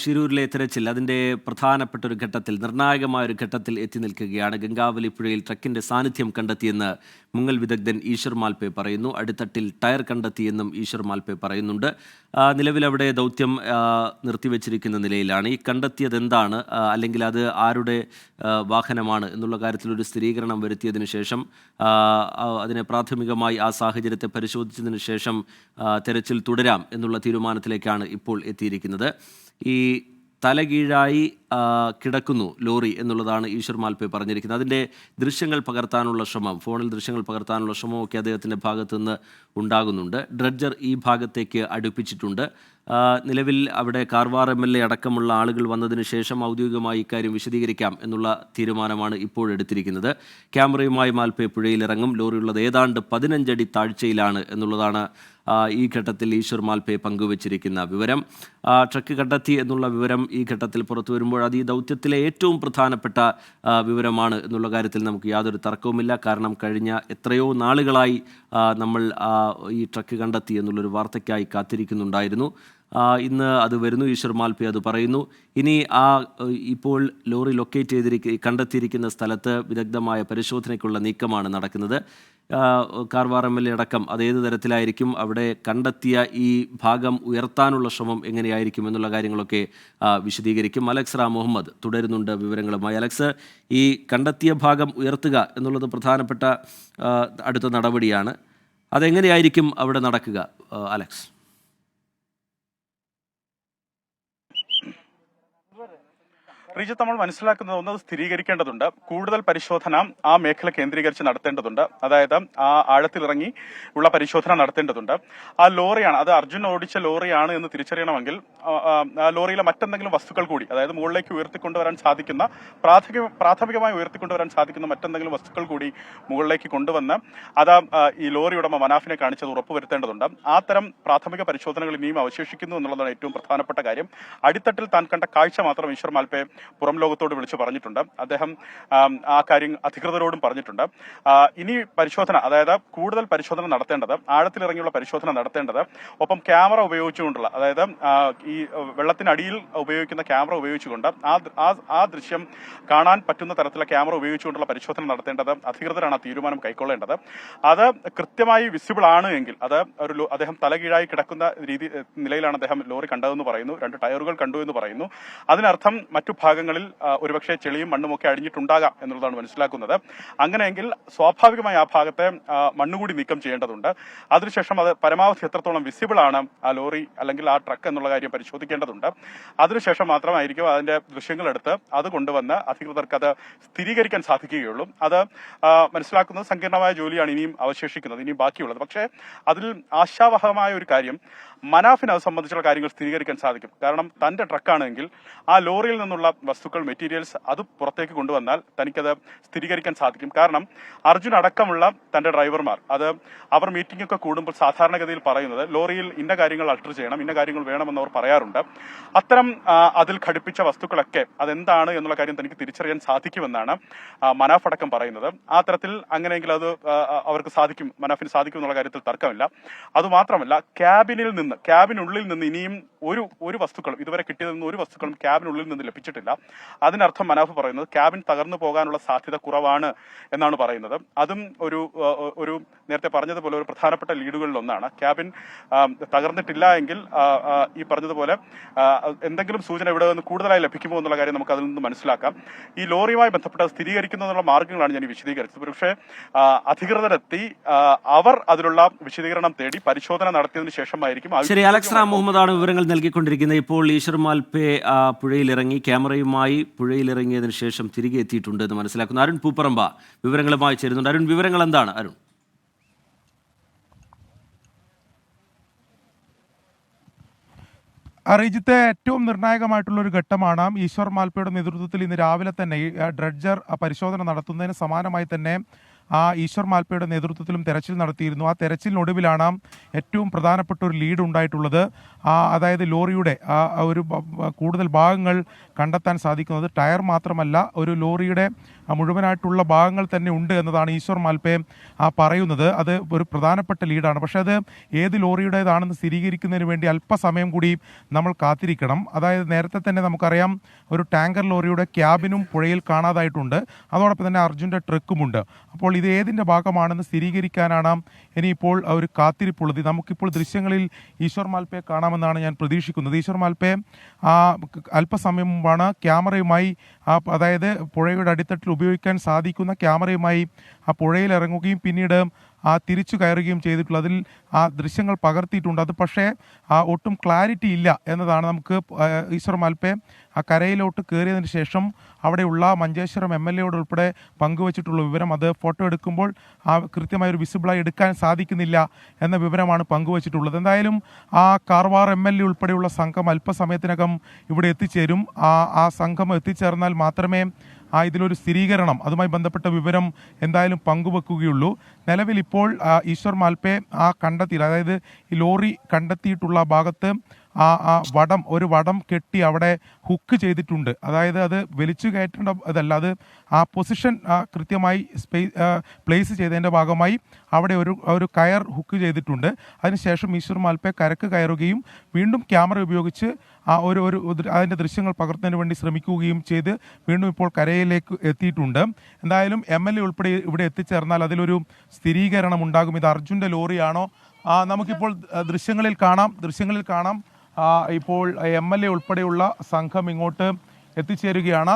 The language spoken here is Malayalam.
ഷിരൂരിലെ തെരച്ചിൽ അതിൻ്റെ പ്രധാനപ്പെട്ട ഒരു ഘട്ടത്തിൽ, നിർണായകമായ ഒരു ഘട്ടത്തിൽ എത്തി നിൽക്കുകയാണ്. ഗംഗാവലി പുഴയിൽ ട്രക്കിൻ്റെ സാന്നിധ്യം കണ്ടെത്തിയെന്ന് മുങ്ങൽ വിദഗ്ധൻ ഈശ്വർ മാൽപേ പറയുന്നു. അടിത്തട്ടിൽ ടയർ കണ്ടെത്തിയെന്നും ഈശ്വർ മാൽപേ പറയുന്നുണ്ട്. നിലവിലവിടെ ദൗത്യം നിർത്തിവെച്ചിരിക്കുന്ന നിലയിലാണ്. ഈ കണ്ടെത്തിയത് എന്താണ്, അല്ലെങ്കിൽ അത് ആരുടെ വാഹനമാണ് എന്നുള്ള കാര്യത്തിലൊരു സ്ഥിരീകരണം വരുത്തിയതിനു ശേഷം, അതിനെ പ്രാഥമികമായി ആ സാഹചര്യത്തെ പരിശോധിച്ചതിന് ശേഷം തെരച്ചിൽ തുടരാം എന്നുള്ള തീരുമാനത്തിലേക്കാണ് ഇപ്പോൾ എത്തിയിരിക്കുന്നത്. ഈ തലകീഴായി കിടക്കുന്നു ലോറി എന്നുള്ളതാണ് ഈശ്വർ മാൽപേ പറഞ്ഞിരിക്കുന്നത്. അതിൻ്റെ ദൃശ്യങ്ങൾ പകർത്താനുള്ള ശ്രമം, ഫോണിൽ ദൃശ്യങ്ങൾ പകർത്താനുള്ള ശ്രമമൊക്കെ അദ്ദേഹത്തിൻ്റെ ഭാഗത്തു നിന്ന് ഉണ്ടാകുന്നുണ്ട്. ഡ്രഡ്ജർ ഈ ഭാഗത്തേക്ക് അടുപ്പിച്ചിട്ടുണ്ട്. നിലവിൽ അവിടെ കാർവാർ MLA അടക്കമുള്ള ആളുകൾ വന്നതിന് ശേഷം ഔദ്യോഗികമായി ഇക്കാര്യം വിശദീകരിക്കാം എന്നുള്ള തീരുമാനമാണ് ഇപ്പോഴെടുത്തിരിക്കുന്നത്. ക്യാമറയുമായി മാൽപേ പുഴയിലിറങ്ങും. ലോറിയുള്ളത് ഏതാണ്ട് 15 അടി താഴ്ചയിലാണ് എന്നുള്ളതാണ് ഈ ഘട്ടത്തിൽ ഈശ്വർ മാൽപേ പങ്കുവച്ചിരിക്കുന്ന വിവരം. ട്രക്ക് കണ്ടെത്തി എന്നുള്ള വിവരം ഈ ഘട്ടത്തിൽ പുറത്തു വരുമ്പോൾ അത് ഈ ദൗത്യത്തിലെ ഏറ്റവും പ്രധാനപ്പെട്ട വിവരമാണ് എന്നുള്ള കാര്യത്തിൽ നമുക്ക് യാതൊരു തർക്കവുമില്ല. കാരണം കഴിഞ്ഞ എത്രയോ നാളുകളായി നമ്മൾ ഈ ട്രക്ക് കണ്ടെത്തി എന്നുള്ളൊരു വാർത്തയ്ക്കായി കാത്തിരിക്കുന്നുണ്ടായിരുന്നു. ഇന്ന് അത് വരുന്നു. ഈശ്വർ മാൽപേ അത് പറയുന്നു. ഇനി ഇപ്പോൾ ലോറി ലൊക്കേറ്റ് കണ്ടെത്തിയിരിക്കുന്ന സ്ഥലത്ത് വിദഗ്ധമായ പരിശോധനയ്ക്കുള്ള നീക്കമാണ് നടക്കുന്നത്. കാർവാർ MLA അടക്കം അത് ഏത് തരത്തിലായിരിക്കും, അവിടെ കണ്ടെത്തിയ ഈ ഭാഗം ഉയർത്താനുള്ള ശ്രമം എങ്ങനെയായിരിക്കും എന്നുള്ള കാര്യങ്ങളൊക്കെ വിശദീകരിക്കും. അലക്സ് റാം മുഹമ്മദ് തുടരുന്നുണ്ട് വിവരങ്ങളുമായി. അലക്സ്, ഈ കണ്ടെത്തിയ ഭാഗം ഉയർത്തുക എന്നുള്ളത് പ്രധാനപ്പെട്ട അടുത്ത നടപടിയാണ്. അതെങ്ങനെയായിരിക്കും അവിടെ നടക്കുക അലക്സ്? റീജിത്ത്, നമ്മൾ മനസ്സിലാക്കുന്നത് ഒന്ന് സ്ഥിരീകരിക്കേണ്ടതുണ്ട്. കൂടുതൽ പരിശോധന ആ മേഖല കേന്ദ്രീകരിച്ച് നടത്തേണ്ടതുണ്ട്. അതായത് ആ ആഴത്തിലിറങ്ങി ഉള്ള പരിശോധന നടത്തേണ്ടതുണ്ട്. ആ ലോറിയാണ്, അത് അർജുൻ ഓടിച്ച ലോറിയാണ് എന്ന് തിരിച്ചറിയണമെങ്കിൽ ആ ലോറിയിലെ മറ്റെന്തെങ്കിലും വസ്തുക്കൾ കൂടി, അതായത് മുകളിലേക്ക് ഉയർത്തിക്കൊണ്ടുവരാൻ സാധിക്കുന്ന, പ്രാഥമികമായി ഉയർത്തിക്കൊണ്ടുവരാൻ സാധിക്കുന്ന മറ്റെന്തെങ്കിലും വസ്തുക്കൾ കൂടി മുകളിലേക്ക് കൊണ്ടുവന്ന് അത് ഈ ലോറി ഉടമ മനാഫിനെ കാണിച്ചത് ഉറപ്പുവരുത്തേണ്ടതുണ്ട്. ആ തരം പ്രാഥമിക പരിശോധനകൾ ഇനിയും അവശേഷിക്കുന്നു എന്നുള്ളതാണ് ഏറ്റവും പ്രധാനപ്പെട്ട കാര്യം. അടിത്തട്ടിൽ താൻ കണ്ട കാഴ്ച മാത്രം ഈശ്വർ മാൽപേ പുറം ലോകത്തോട് വിളിച്ചു പറഞ്ഞിട്ടുണ്ട്. അദ്ദേഹം ആ കാര്യം അധികൃതരോടും പറഞ്ഞിട്ടുണ്ട്. ഇനി പരിശോധന, അതായത് കൂടുതൽ പരിശോധന നടത്തേണ്ടത്, ആഴത്തിലിറങ്ങിയുള്ള പരിശോധന നടത്തേണ്ടത്, ഒപ്പം ക്യാമറ ഉപയോഗിച്ചുകൊണ്ടുള്ള, അതായത് ഈ വെള്ളത്തിനടിയിൽ ഉപയോഗിക്കുന്ന ക്യാമറ ഉപയോഗിച്ചുകൊണ്ട് ആ ദൃശ്യം കാണാൻ പറ്റുന്ന തരത്തിലുള്ള ക്യാമറ ഉപയോഗിച്ചുകൊണ്ടുള്ള പരിശോധന നടത്തേണ്ടത് അധികൃതരാണ് ആ തീരുമാനം കൈക്കൊള്ളേണ്ടത്. അത് കൃത്യമായി വിസിബിൾ ആണ് എങ്കിൽ, അത് അദ്ദേഹം തലകീഴായി കിടക്കുന്ന നിലയിലാണ് അദ്ദേഹം ലോറി കണ്ടതെന്ന് പറയുന്നു. 2 ടയറുകൾ കണ്ടു എന്ന് പറയുന്നു. അതിനർത്ഥം മറ്റു ഭാഗങ്ങളിൽ ഒരുപക്ഷെ ചെളിയും മണ്ണും ഒക്കെ അടിഞ്ഞിട്ടുണ്ടാകാം എന്നുള്ളതാണ് മനസ്സിലാക്കുന്നത്. അങ്ങനെയെങ്കിൽ സ്വാഭാവികമായി ആ ഭാഗത്തെ മണ്ണുകൂടി നീക്കം ചെയ്യേണ്ടതുണ്ട്. അതിനുശേഷം അത് പരമാവധി എത്രത്തോളം വിസിബിൾ ആണ് ആ ലോറി അല്ലെങ്കിൽ ആ ട്രക്ക് എന്നുള്ള കാര്യം പരിശോധിക്കേണ്ടതുണ്ട്. അതിനുശേഷം മാത്രമായിരിക്കും അതിന്റെ ദൃശ്യങ്ങൾ എടുത്ത് അത് കൊണ്ടുവന്ന് അധികൃതർക്ക് അത് സ്ഥിരീകരിക്കാൻ സാധിക്കുകയുള്ളൂ. അത് മനസ്സിലാക്കുന്നത് സങ്കീർണമായ ജോലിയാണ് ഇനിയും അവശേഷിക്കുന്നത്, ഇനിയും ബാക്കിയുള്ളത്. പക്ഷേ അതിൽ ആശാവഹമായ ഒരു കാര്യം, മനാഫിന് അത് സംബന്ധിച്ചുള്ള കാര്യങ്ങൾ സ്ഥിരീകരിക്കാൻ സാധിക്കും. കാരണം തന്റെ ട്രക്കാണെങ്കിൽ ആ ലോറിയിൽ നിന്നുള്ള വസ്തുക്കൾ, മെറ്റീരിയൽസ് അത് പുറത്തേക്ക് കൊണ്ടുവന്നാൽ തനിക്കത് സ്ഥിരീകരിക്കാൻ സാധിക്കും. കാരണം അർജുൻ അടക്കമുള്ള തന്റെ ഡ്രൈവർമാർ അവർ മീറ്റിംഗ് ഒക്കെ കൂടുമ്പോൾ സാധാരണഗതിയിൽ പറയുന്നത് ലോറിയിൽ ഇന്ന കാര്യങ്ങൾ അൾട്ടർ ചെയ്യണം, ഇന്ന കാര്യങ്ങൾ വേണമെന്ന് അവർ പറയാറുണ്ട്. അത്തരം അതിൽ ഘടിപ്പിച്ച വസ്തുക്കളൊക്കെ അതെന്താണ് എന്നുള്ള കാര്യം തനിക്ക് തിരിച്ചറിയാൻ സാധിക്കുമെന്നാണ് മനാഫ് അടക്കം പറയുന്നത്. ആ തരത്തിൽ അങ്ങനെയെങ്കിൽ അത് അവർക്ക് സാധിക്കും, മനാഫിന് സാധിക്കും എന്നുള്ള കാര്യത്തിൽ തർക്കമില്ല. അതുമാത്രമല്ല, ക്യാബിനുള്ളിൽ നിന്ന് ഇനിയും ഒരു വസ്തുക്കളും, ഇതുവരെ കിട്ടിയതെന്ന് ഒരു വസ്തുക്കളും ക്യാബിനുള്ളിൽ നിന്ന് ലഭിച്ചിട്ടില്ല. അതിനർത്ഥം മനാഫ് പറയുന്നത് ക്യാബിൻ തകർന്നു പോകാനുള്ള സാധ്യത കുറവാണ് എന്നാണ് പറയുന്നത്. അതും ഒരു നേരത്തെ പറഞ്ഞതുപോലെ ഒരു പ്രധാനപ്പെട്ട ലീഡുകളിൽ ഒന്നാണ്. ക്യാബിൻ തകർന്നിട്ടില്ല എങ്കിൽ ഈ പറഞ്ഞതുപോലെ എന്തെങ്കിലും സൂചന ഇവിടെ നിന്ന് കൂടുതലായി ലഭിക്കുമോ എന്നുള്ള കാര്യം നമുക്ക് അതിൽ നിന്ന് മനസ്സിലാക്കാം. ഈ ലോറിയുമായി ബന്ധപ്പെട്ട സ്ഥിരീകരിക്കുന്നതിനുള്ള മാർഗങ്ങളാണ് ഞാൻ വിശദീകരിച്ചത്. പക്ഷേ അധികൃതരെത്തി അവർ അതിലുള്ള വിശദീകരണം തേടി പരിശോധന നടത്തിയതിനു ശേഷമായിരിക്കും. ശരി, അലക്സ് റാം മുഹമ്മദാണ് വിവരങ്ങൾ നൽകിക്കൊണ്ടിരിക്കുന്നത്. ഇപ്പോൾ ഈശ്വർ മാൽപേ പുഴയിലിറങ്ങി, ക്യാമറയുമായി പുഴയിലിറങ്ങിയതിനു ശേഷം തിരികെ എത്തിയിട്ടുണ്ട് എന്ന് മനസ്സിലാക്കുന്നു. അരുൺ പൂപ്പറമ്പ വിവരങ്ങളുമായി ചേരുന്നുണ്ട്. അരുൺ, വിവരങ്ങൾ എന്താണ്? അരുൺ, റീജിത്തെ ഏറ്റവും നിർണായകമായിട്ടുള്ള ഒരു ഘട്ടമാണ് ഈശ്വർ മാൽപയുടെ നേതൃത്വത്തിൽ ഇന്ന് രാവിലെ തന്നെ ഡ്രഡ്ജർ പരിശോധന നടത്തുന്നതിന് സമാനമായി തന്നെ ഈശ്വർ മാൽപ്പയുടെ നേതൃത്വത്തിലും തെരച്ചിൽ നടത്തിയിരുന്നു. ആ തെരച്ചിലിനൊടുവിലാണ് ഏറ്റവും പ്രധാനപ്പെട്ട ഒരു ലീഡ് ഉണ്ടായിട്ടുള്ളത്. അതായത് ലോറിയുടെ ഒരു കൂടുതൽ ഭാഗങ്ങൾ കണ്ടെത്താൻ സാധിക്കുന്നത്. ടയർ മാത്രമല്ല, ഒരു ലോറിയുടെ മുഴുവനായിട്ടുള്ള ഭാഗങ്ങൾ തന്നെ ഉണ്ട് എന്നതാണ് ഈശ്വർ മാൽപ്പെ പറയുന്നത്. അത് ഒരു പ്രധാനപ്പെട്ട ലീഡാണ്. പക്ഷേ അത് ഏത് ലോറിയുടേതാണെന്ന് സ്ഥിരീകരിക്കുന്നതിന് വേണ്ടി അല്പസമയം കൂടി നമ്മൾ കാത്തിരിക്കണം. അതായത് നേരത്തെ തന്നെ നമുക്കറിയാം, ഒരു ടാങ്കർ ലോറിയുടെ ക്യാബിനും പുഴയിൽ കാണാതായിട്ടുണ്ട്. അതോടൊപ്പം തന്നെ അർജുൻ്റെ ട്രക്കുമുണ്ട്. അപ്പോൾ ഇത് ഏതിൻ്റെ ഭാഗമാണെന്ന് സ്ഥിരീകരിക്കാനാണ് ഇനിയിപ്പോൾ ഒരു കാത്തിരിപ്പുള്ളത്. നമുക്കിപ്പോൾ ദൃശ്യങ്ങളിൽ ഈശ്വർ മാൽപ്പയെ കാണാമെന്നാണ് ഞാൻ പ്രതീക്ഷിക്കുന്നത്. ഈശ്വർ മാൽപ്പെ അല്പസമയം മുമ്പാണ് ക്യാമറയുമായി, അതായത് പുഴയുടെ അടിത്തട്ടിൽ ഉപയോഗിക്കാൻ സാധിക്കുന്ന ക്യാമറയുമായി ആ പുഴയിൽ ഇറങ്ങുകയും പിന്നീട് തിരിച്ചു കയറുകയും ചെയ്തിട്ടുള്ളത്. അതിൽ ദൃശ്യങ്ങൾ പകർത്തിയിട്ടുണ്ട്. അത് പക്ഷേ ഒട്ടും ക്ലാരിറ്റി ഇല്ല എന്നതാണ് നമുക്ക് ഈശ്വർ മാൽപ്പെ കരയിലോട്ട് കയറിയതിന് ശേഷം അവിടെയുള്ള മഞ്ചേശ്വരം MLA ഉൾപ്പെടെ പങ്കുവച്ചിട്ടുള്ള വിവരം. അത് ഫോട്ടോ എടുക്കുമ്പോൾ കൃത്യമായൊരു വിസിബിളായി എടുക്കാൻ സാധിക്കുന്നില്ല എന്ന വിവരമാണ് പങ്കുവച്ചിട്ടുള്ളത്. എന്തായാലും കാർവാർ MLA ഉൾപ്പെടെയുള്ള സംഘം അല്പസമയത്തിനകം ഇവിടെ എത്തിച്ചേരും. ആ സംഘം എത്തിച്ചേർന്നാൽ മാത്രമേ ഇതിലൊരു സ്ഥിരീകരണം, അതുമായി ബന്ധപ്പെട്ട വിവരം എന്തായാലും പങ്കുവെക്കുകയുള്ളൂ. നിലവിൽ ഇപ്പോൾ ഈശ്വർ മാൽപ്പെ കണ്ടെത്തിയില്ല. അതായത് ഈ ലോറി കണ്ടെത്തിയിട്ടുള്ള ഭാഗത്ത് ഒരു വടം കെട്ടി അവിടെ ഹുക്ക് ചെയ്തിട്ടുണ്ട്. അതായത് അത് വലിച്ചു കയറ്റേണ്ട അതല്ല, അത് പൊസിഷൻ കൃത്യമായി പ്ലേസ് ചെയ്തതിൻ്റെ ഭാഗമായി അവിടെ ഒരു കയർ ഹുക്ക് ചെയ്തിട്ടുണ്ട്. അതിനുശേഷം ഈശ്വർ മാൽപ്പെ കരക്ക് കയറുകയും വീണ്ടും ക്യാമറ ഉപയോഗിച്ച് അതിൻ്റെ ദൃശ്യങ്ങൾ പകർത്തുന്നതിന് വേണ്ടി ശ്രമിക്കുകയും ചെയ്ത് വീണ്ടും ഇപ്പോൾ കരയിലേക്ക് എത്തിയിട്ടുണ്ട്. എന്തായാലും MLA ഉൾപ്പെടെ ഇവിടെ എത്തിച്ചേർന്നാൽ അതിലൊരു സ്ഥിരീകരണം ഉണ്ടാകും. ഇത് അർജുൻ്റെ ലോറിയാണോ? നമുക്കിപ്പോൾ ദൃശ്യങ്ങളിൽ കാണാം ഇപ്പോൾ MLA ഉൾപ്പെടെയുള്ള സംഘം ഇങ്ങോട്ട് എത്തിച്ചേരുകയാണ്.